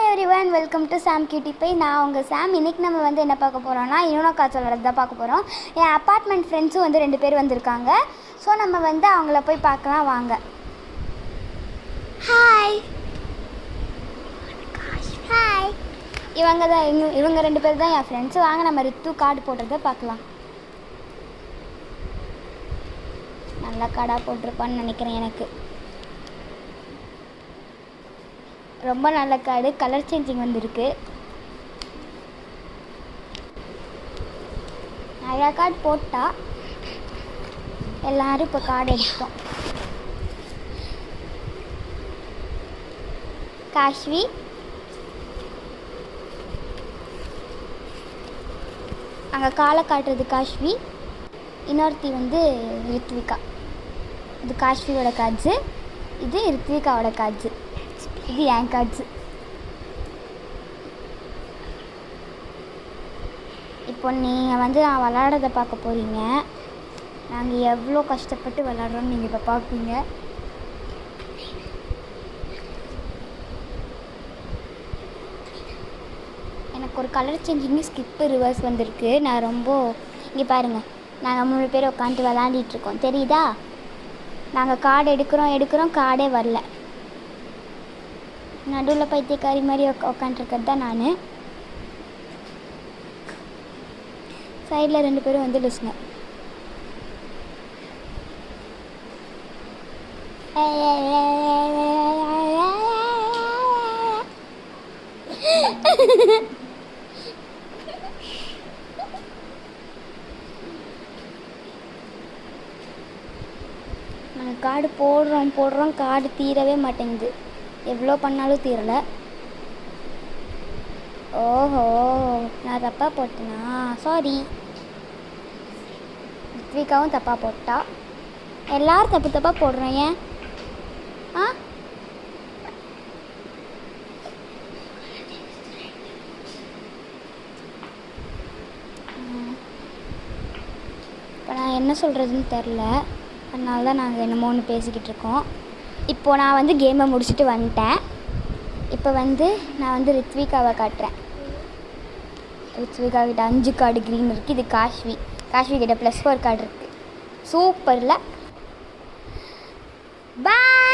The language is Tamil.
Everyone, welcome to Sam cutie pie. நான் உங்கள் சாம். இன்றைக்கி நம்ம வந்து என்ன பார்க்க போகிறோம்னா யூனோ கார்ட்ஸ் விளையாடுறது தான் பார்க்க போகிறோம். என் அப்பார்ட்மெண்ட் ஃப்ரெண்ட்ஸும் வந்து 2 பேர் வந்திருக்காங்க. ஸோ நம்ம வந்து அவங்கள போய் பார்க்கலாம் வாங்க. Hi hi. இவங்க 2 பேர் தான் என் ஃப்ரெண்ட்ஸு. வாங்க நம்ம ரித்து கார்டு போடுறத பார்க்கலாம். நல்லா கார்டாக போட்டிருப்பான்னு நினைக்கிறேன். எனக்கு ரொம்ப நல்ல கார்டு. கலர் சேஞ்சிங் வந்துருக்கு. நிறையா கார்டு போட்டா எல்லோரும் இப்போ கார்டு எடுத்தோம். காஷ்வி, அங்கே காலை காட்டுறது காஷ்வி. இன்னொருத்தி வந்து ரித்விகா. இது காஷ்வியோட கார்ட்ஸு, இது ரித்விகாவோட கார்ட்ஸு, இது என் கார்ட்ஸு. இப்போ நீங்கள் வந்து நான் விளாட்றத பார்க்க போகிறீங்க. நாங்கள் எவ்வளோ கஷ்டப்பட்டு விளாட்றோன்னு நீங்கள் இப்போ பார்ப்பீங்க. எனக்கு ஒரு கலர் சேஞ்சிங்கு ஸ்கிப்பு ரிவர்ஸ் வந்திருக்கு. நான் ரொம்ப இங்கே பாருங்கள், நாங்கள் 3 பேர் உட்காந்துட்டு விளாண்டிகிட்ருக்கோம், தெரியுதா? நாங்கள் கார்டு எடுக்கிறோம், கார்டே வரல. நடுவில் பைத்தியக்காரி மாதிரி உட்காந்துருக்கிறது தான் நான். சைடில் 2 பேரும் வந்து லிஸ்னர். நாங்கள் கார்டு போடுறோம், கார்டு தீரவே மாட்டேங்குது. எவ்வளோ பண்ணாலும் தீரலை. ஓஹோ, நான் தப்பாக போட்டேனா? சாரி. ரித்விகாவும் தப்பாக போட்டா. எல்லோரும் தப்பாக போடுறோம். ஏன்? இப்போ நான் என்ன சொல்கிறதுன்னு தெரில. அதனால தான் நாங்கள் என்னமோ ஒன்று பேசிக்கிட்டு இருக்கோம். இப்போது நான் வந்து கேமை முடிச்சுட்டு வந்துட்டேன். இப்போ வந்து நான் வந்து ரித்விகாவை காட்டுறேன். ரித்விகா கிட்ட 5 கார்டு க்ரீன் இருக்குது. இது காஷ்வி கிட்ட +4 கார்டு இருக்குது. சூப்பரில். பாய்.